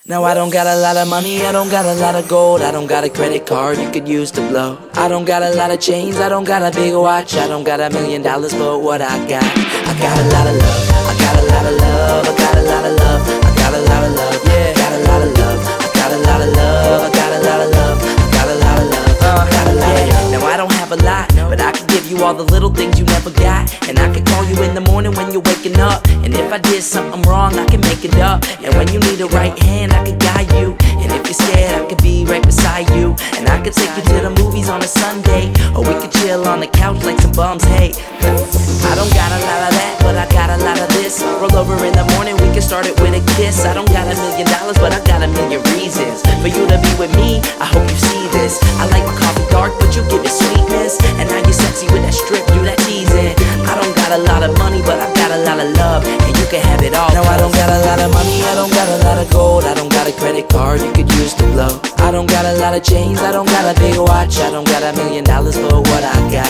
Now I don't got a lot of money, I don't got a lot of gold, I don't got a credit card you could use to blow. I don't got a lot of chains, I don't got a big watch, I don't got $1 million, but what I got a lot of love, I got a lot of love, I got a lot of love, I got a lot of love, yeah, got a lot of love, I got a lot of love, I got a lot of love, I got a lot of love, got a lot of love. Now I don't have a lot, but I can give you all the little things you never got. And I can call you in the morning when you're waking up, and if I did something wrong, I can make it up. And when you need a right hand, I can guide you. And if you're scared, I could be right beside you. And I could take you to the movies on a Sunday, or we could chill on the couch like some bums, hey. I don't got a lot of that, but I got a lot of this. Roll over in the morning, we can start it with a kiss. I don't got $1 million, but I got 1,000,000 reasons for you to be with me. I hope you see this. I like my coffee dark, but you give it sweetness. And now you're sexy with that strip, do that teasing. I don't got a lot of money, but I got a lot of love, and you can have it all. Now I don't got a lot of money, I don't got a lot of gold, I don't got a credit card you could use to blow. I don't got a lot of chains, I don't got a big watch, I don't got $1 million, but what I got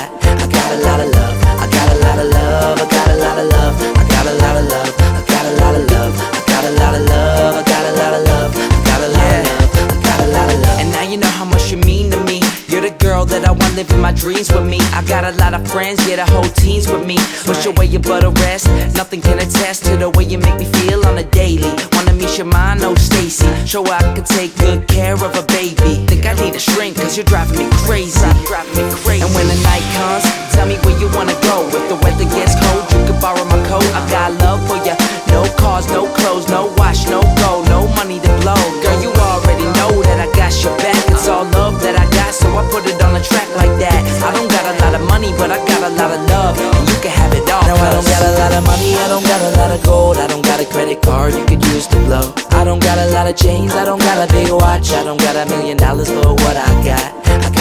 a lot of love, I got a lot of love, I got a lot of love, I got a lot of love, I got a lot of love, I got a lot of love, I got a lot of love, I got a lot of love, I got a lot of love. And now you know how much you mean to me. You're the girl that I want living my dreams with me. I got a lot of friends, yeah, the whole team's with me. Push away your butter rest, nothing can attest to the way you make me feel on a daily. Wanna meet your mind, oh Stacy, show I can take good care of a baby. Think I need a shrink, cause you're driving me crazy. And when the night comes, tell me where you wanna go. If the weather gets cold, you can borrow my coat. I got love for ya, no cars, no clothes, no watch, no gold, no money to blow. Girl, you already know that I got your back. It's all love that I got, so I put it on a track like that. I don't got a lot of money, but I got a lot of love, and you can have it all. Now I don't got a lot of money, I don't got a lot of gold, I don't got a credit card you could use to blow. I don't got a lot of chains, I don't got a big watch, I don't got $1 million, but what I got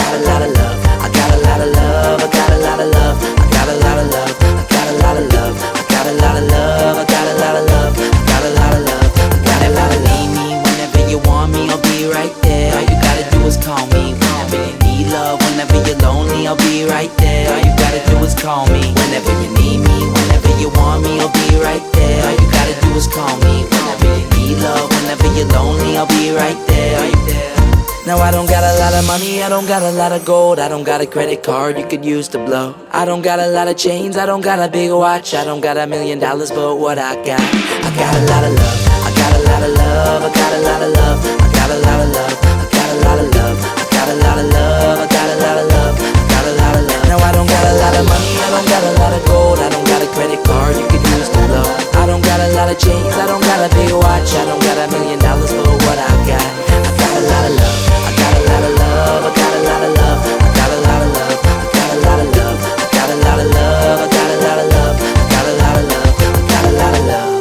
a lot of love, I got a lot of love, I got a lot of love, I got a lot of love, I got a lot of love, I got a lot of love, I got a lot of love, I got a lot of love, I got a lot of love. Need me whenever you want me, I'll be right there. All you gotta do is call me whenever you need love. Whenever you're lonely, I'll be right there. All you gotta do is call me whenever you need me. Whenever you want me, I'll be right there. All you gotta do is call me whenever you need love. Whenever you're lonely, I'll be right there. Are you there? Now I don't got a lot of money, I don't got a lot of gold, I don't got a credit card you could use to blow. I don't got a lot of chains, I don't got a big watch, I don't got $1 million, but what I got a lot of love, I got a lot of love, I got a lot of love, I got a lot of love, I got a lot of love, I got a lot of love, I got a lot of love, I got a lot of love. Now I don't got a lot of money, I don't got a lot of gold, I don't got a credit card you could use to blow. I don't got a lot of chains, I don't got a big watch, I don't got $1 million, but what I got a lot of love. I got a lot of love, I got a lot of love, I got a lot of love, I got a lot of love, I got a lot of love, I got a lot of love, I got a lot of love, I got a lot of love.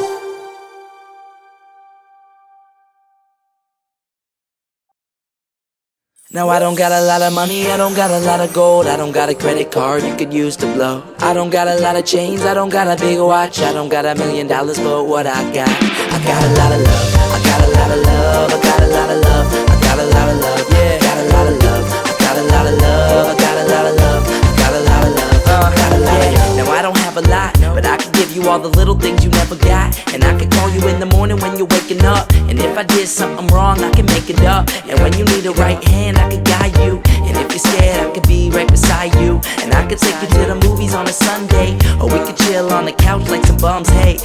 Now I don't got a lot of money, I don't got a lot of gold, I don't got a credit card you could use to blow. I don't got a lot of chains, I don't got a big watch, I don't got $1 million, but what I got a lot of love, I got a lot of love, I got a lot of love, I got a lot of love, yeah, got a lot of love, I got a lot of love, I got a lot of love, I got a lot of love, I got a lot of love. Now I don't have a lot, but I can give you all the little things you never got. And I can call you in the morning when you're waking up, and if I did something wrong, I can make it up. And when you need a right hand, I can guide you. And if you're scared, I could be right beside you. And I could take you to the movies on a Sunday, or we could chill on the couch like some bums, hey.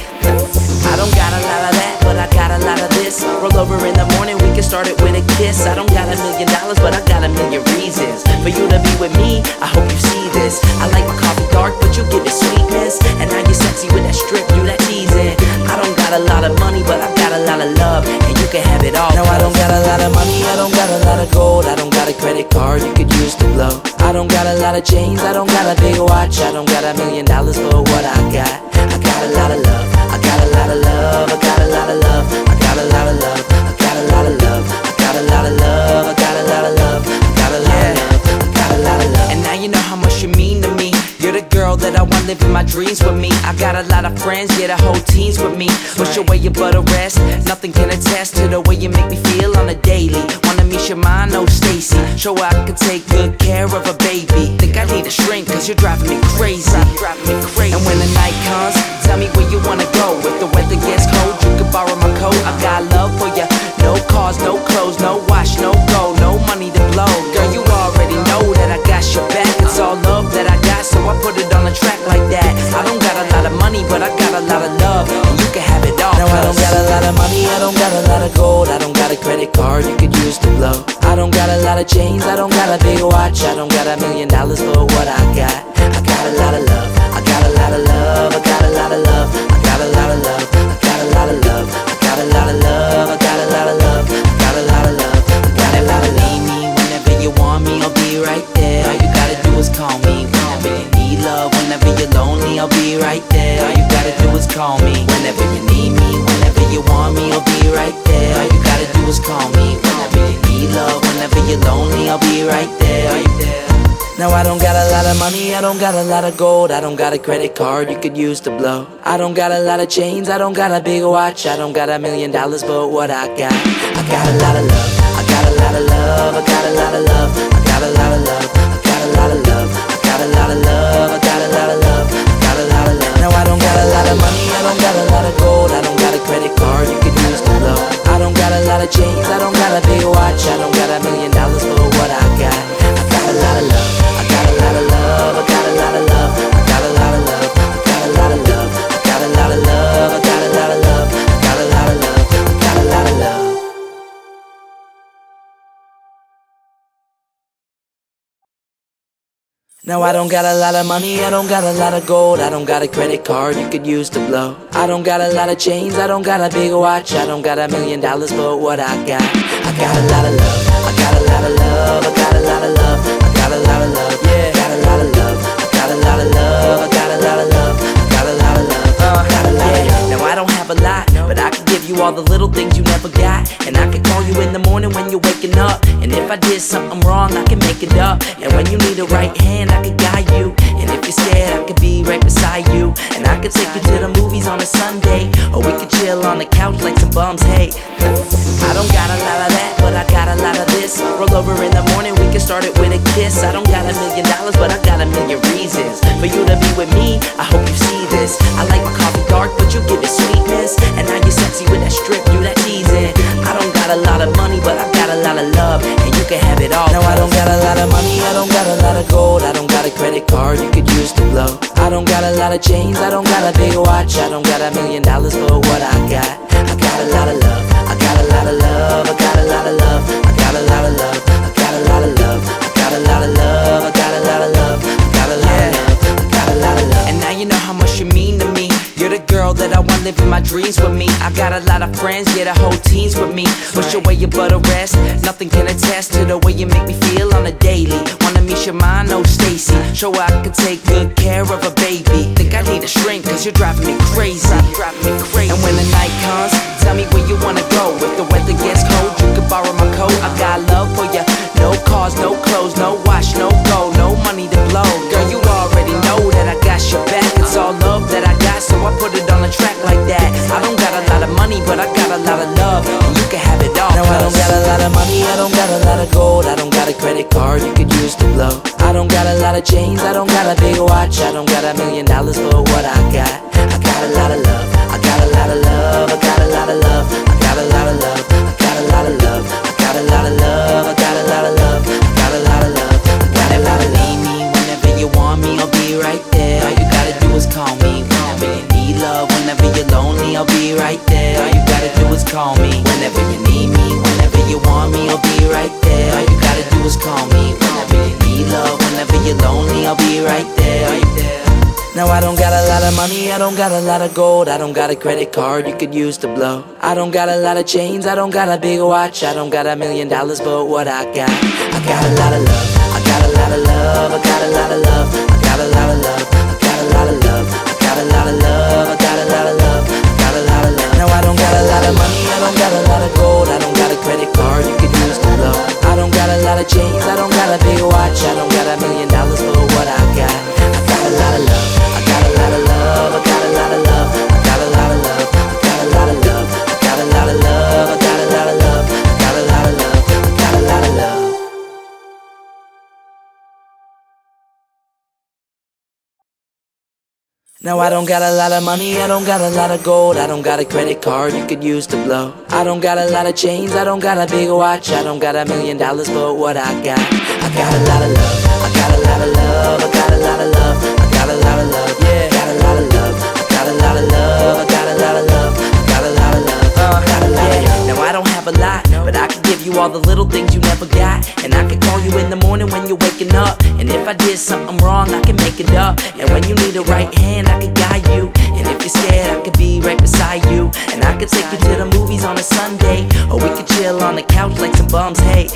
I don't got a lot of that, but I got a lot of this. Roll over in the morning, we can start it with a kiss. I don't got $1 million, but I got 1,000,000 reasons for you to be with me. I hope you see this. I like my coffee dark, but you give it sweetness. And now you're sexy with that strip, do that teasing. I don't got a lot of money, but I got a lot of love, and you can have it all. Now I don't got a lot of money, I don't got a lot of gold, I don't got a credit card you could use to blow. I don't got a lot of chains, I don't got a big watch, I don't got $1 million, but what I got a lot of love, I got a lot of love, I got a lot of love, I got a lot of love, I got a lot of love, I got a lot of love, I got a lot of love, I got a lot of love, I got a lot of love. And now you know how much you mean to me. You're the girl that I want living my dreams with me. I got a lot of friends, yeah, the whole team's with me. Push away your butter rest, nothing can attest to the way you make me feel on a daily. Wanna meet your mind, oh Stacy, show I can take good care of a baby. Think I need a shrink, cause you're driving me crazy. And when the night comes, tell me where you wanna go. If the weather gets cold, you can borrow my coat. I got love for ya, no cars, got $1,000,000 for what I got. I got a lot of love. I got a lot of love. I got a lot of love. I got a lot of love. I got a lot of love. I got a lot of love. I got a lot of love. I got a lot of love. I got a lot of need me whenever you want me. I'll be right there. All you gotta do is call me whenever you need love. Whenever you're lonely, I'll be right there. All you gotta do is call me whenever you need me. Whenever you want me, I'll be right there. All you gotta do is call me whenever you need love. Whenever you're lonely, I'll be right there. Are you there? Now I don't got a lot of money, I don't got a lot of gold, I don't got a credit card you could use to blow. I don't got a lot of chains, I don't got a big watch, I don't got $1,000,000, but what I got a lot of love. I got a lot of love, I got a lot of love, I got a lot of love, I got a lot of love, I got a lot of love, I got a lot of love, I got a lot of love. Now I don't got a lot of money, I don't got a lot of gold, I don't got a credit card you could use to blow. I don't got a lot of chains, I don't got a big watch, I don't got $1,000,000, but what I got a lot of love. I got a lot of love, I got a lot of love, I got a lot of love, I got a lot of love, I got a lot of love, I got a lot of love, I got a lot of love, I got a lot of love. Now I don't got a lot of money, I don't got a lot of gold, I don't got a credit card you could use to blow. I don't got a lot of chains, I don't got a big watch, I don't got $1,000,000, but what I got a lot of love. I got a lot of love, I got a lot of love, I got a lot of love, yeah, got a lot of love, I got a lot of love, I got a lot of love, I got a lot of love, got a lot of love. Now I don't have a lot, but I can give you all the little things you never got. And I can call you in the morning when you're waking up. And if I did something wrong, I can make it up. And when you need a right hand, I can guide you. And if you're scared, I can be right beside you. And I can take you to the movies on a Sunday, or we can chill on the couch like some bums, hey. I don't got a lot of that, but I got a lot of this. Roll over in the morning, we can start it with a kiss. I don't got $1,000,000, but I got a million reasons for you to be with me. I hope you see this. I like my coffee dark, but you give it sweetness. And now you're sexy with that strip, do that teasing. I don't got a lot of money, but I got a lot of love, and you can have it all. No, I don't got a lot of money, I don't got a lot of gold, I don't got a credit card you could use to blow. I don't got a lot of chains, I don't got a big watch, I don't got $1,000,000, but what I got a lot of love. I got a lot of love, I got a lot of love, I got a lot of love, I got a lot of love, I got a lot of love, I got a lot of love, I got a lot of love, I got a lot of love. And now you know how much you mean to me. You're the girl that I want living my dreams with me. I got a lot of friends, yeah, the whole team's with me. Push away your butter rest, nothing can attest to the way you make me feel on a daily. Wanna meet your mind, oh Stacy. Show her I can take good care of a baby. Think I need a shrink, cause you're driving me crazy. And when the night comes, tell me where you wanna go. If the weather gets cold, you can borrow my coat. I got love for you. No cars, no clothes, no watch, no gold, no money to blow. Girl, you already know that I got your back. It's all love that I got, so I put it on a track like that. I don't got a lot of money, but I got a lot of love, and you can have it all. No, I don't got a lot of money, I don't got a lot of gold, I don't got a credit card you could use to blow. I don't got a lot of chains, I don't got a big watch, I don't got $1,000,000, but what I got a lot of love. I got a lot of love, I got a lot of love, I got a lot of love, I got a lot of love, I got a lot of love, I got a lot of love, I got a lot of love, I got a lot of love. Need me whenever you want me, I'll be right there. All you gotta do is call me whenever you need love. Whenever you're lonely, I'll be right there. All you gotta do is call me whenever you need me. Whenever you want me, I'll be right there. All you gotta do is call me whenever you need love. Whenever you're lonely, I'll be right there. Are you there? Now I don't got a lot of money, I don't got a lot of gold, I don't got a credit card you could use to blow. I don't got a lot of chains, I don't got a big watch, I don't got $1,000,000, but what I got a lot of love. I got a lot of love, I got a lot of love, I got a lot of love, I got a lot of love, I got a lot of love, I got a lot of love, I got a lot of love. Now I don't got a lot of money, I don't got a lot of gold, I don't got a credit card you could use to blow. I don't got a lot of chains, I don't got a big watch, I don't got $1,000,000, but what I got a lot of love. I got a lot of love, I got a lot of love, I got a lot of love, I got a lot of love, I got a lot of love, I got a lot of love, I got a lot of love, I got a lot of love. Now I don't got a lot of money, I don't got a lot of gold, I don't got a credit card you could use to blow. I don't got a lot of chains, I don't got a big watch, I don't got $1,000,000, but what I got a lot of love. I got a lot of love, I got a lot of love, I got a lot of love, yeah, got a lot of love, I got a lot of love, I got a lot of love, I got a lot of love, got a lot of love. Now I don't have a lot, but I can give you all the little things you never got. And I could call you in the morning when you're waking up. And if I did something wrong, I can make it up. And when you need a right hand, I could guide you. And if you're scared, I could be right beside you. And I could take you to the movies on a Sunday, or we could chill on the couch like some bums, hey.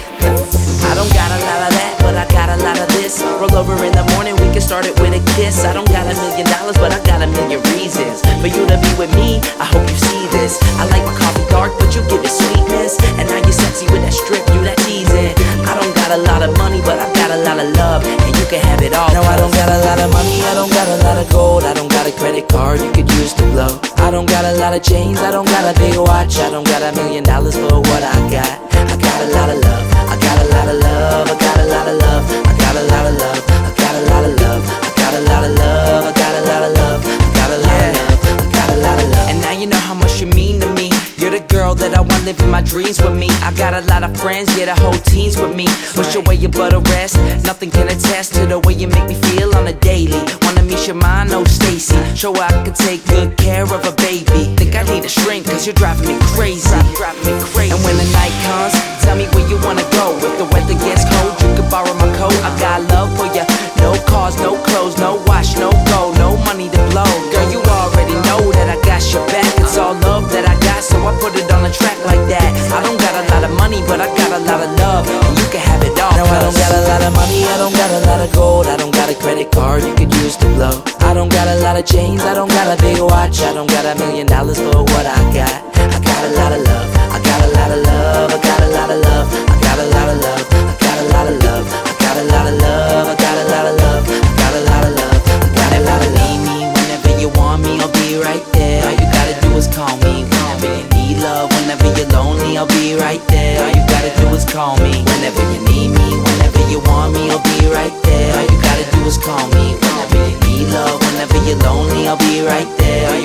I don't got a lot of that, but I got a lot of this. Roll over in the morning, we can start it with a kiss. I don't got $1 million, but I got 1,000,000 reasons for you to be with me. I hope you see this. I like my coffee dark, but you give it sweetness. And now you're sexy with that strip, you that teasing. I don't got a lot of money, but I got a lot of love, and you can have it all. No, I don't got a lot of money, I don't got a lot of gold, I don't got a credit card you could use to blow. I don't got a lot of chains, I don't got a big watch, I don't got $1 million for what I got. I got a lot of love, I got a lot of love, I got a lot of love, I got a lot of love, I got a lot of love, I got a lot of love, I got a lot of love, I got a lot of love, I got a lot of love. And now you know how much you mean to me. You're the girl that I want living my dreams with me. I got a lot of friends, yeah, the whole team's with me. Wish away your butter rest, nothing can attest to the way you make me feel on a daily. Wanna meet your mind, oh Stacy, show her I can take good care of a baby. Think I need a shrink, cause you're driving me crazy. And when the night comes, tell me where you wanna go. If the weather gets cold, you can borrow my coat. I got love for ya, no cars, no clothes, no watch, no gold, no money to blow. Girl, you already know that I got your back. It's all love that I got, so I put it on a track like that. I don't got a lot of money, but I got a lot of love, and you can have it all. No, I don't got a lot of money, I don't got a lot of gold, I don't got a credit card you could use to blow. I don't got a lot of chains, I don't got a big watch, I don't got $1 million for what I got. I got a lot of love, I got a lot of love, I got a lot of love, I got a lot of love, I got a lot of love, I got a lot of love, I got a lot of love, I got a lot of love, I got a lot of love. Need me whenever you want me, I'll be right there. All you gotta do is call me. Whenever you need love, whenever you're lonely, I'll be right there. All you gotta do is call me. Whenever you need me, whenever you want me, I'll be right there. All you gotta do is call me. Whenever you need love, whenever you're lonely, I'll be right there.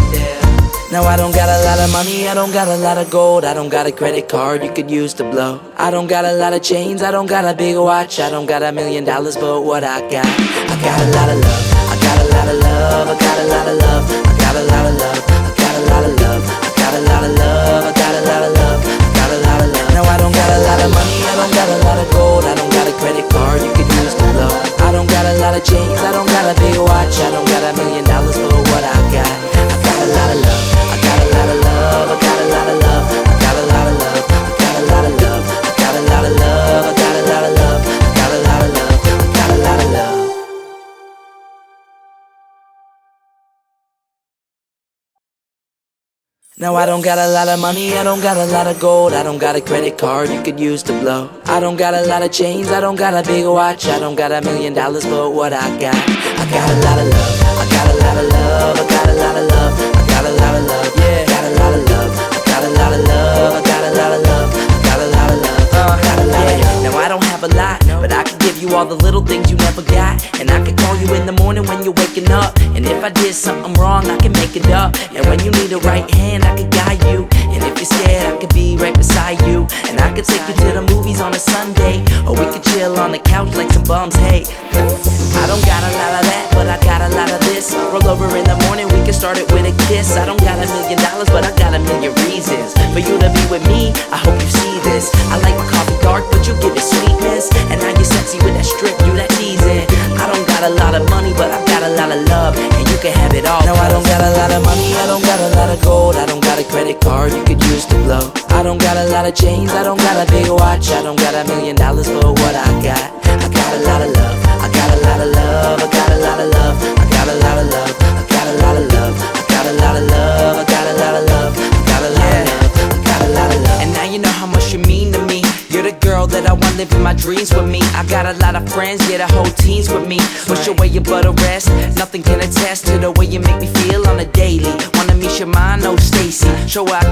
Now I don't got a lot of money, I don't got a lot of gold, I don't got a credit card you could use to blow. I don't got a lot of chains, I don't got a big watch, I don't got $1 million, but what I got a lot of love, I got a lot of love, I got a lot of love, I got a lot of love, I got a lot of love, I got a lot of love, I got a lot of love, I got a lot of love. Now I don't got a lot of money, I don't got a lot of gold, I don't got a credit card you could use to blow. I don't got a lot of chains, I don't got a big watch, I don't got $1 million for what I got. I got a lot of love, I got a lot of love, I got a lot of love, I got a lot of love, I got a lot of love, I got a lot of love, I got a lot of love, I got a lot of love, I got a lot of love. Now I don't got a lot of money, I don't got a lot of gold, I don't got a credit card you could use to blow. I don't got a lot of chains, I don't got a big watch, I don't got $1 million, but what I got a lot of love, I got a lot of love, I got a lot of love, I got a lot of love, yeah, got a lot of love, I got a lot of love, I got a lot of love, I got a lot of love, I got a lot of love. Now I don't have a lot, but I can give you all the little things you never got. And I can call you in the morning when you're waking up. And if I did something wrong, I can make it up. And when you need a right hand, I can guide you. And if you're scared, I could be right beside you. And I could take you to the movies on a Sunday, or we could chill on the couch like some bums, hey. I don't got a lot of that, but I got a lot of this. Roll over in the morning, we can start it with a kiss. I don't got $1 million, but I got 1,000,000 reasons for you to be with me. I hope you see this. I like my coffee dark, but you give it sweetness. And now you're sexy with that strip, you that teasing. I don't got a lot of money, but I got a lot of love, and you can have it all. No, I don't got a lot of money, I don't got a lot of gold, I don't got a credit card you could use to blow. I don't got a lot of chains, I don't got a big watch, I don't got $1 million for what I got. I got a lot of love, I got a lot of love, I got a lot of love, I got a lot of love, I got a lot of love, I got a lot of love, I got a lot of love, I got a lot of love, I got a lot of love. And now you know how much you mean to me. You're the girl that I want living my dreams with me. I got a lot of friends, yeah, the whole team's with me. Wish away your butter rest, nothing can attest to the way you make me feel on a daily. Wanna meet your mind, oh Stacy, show her I can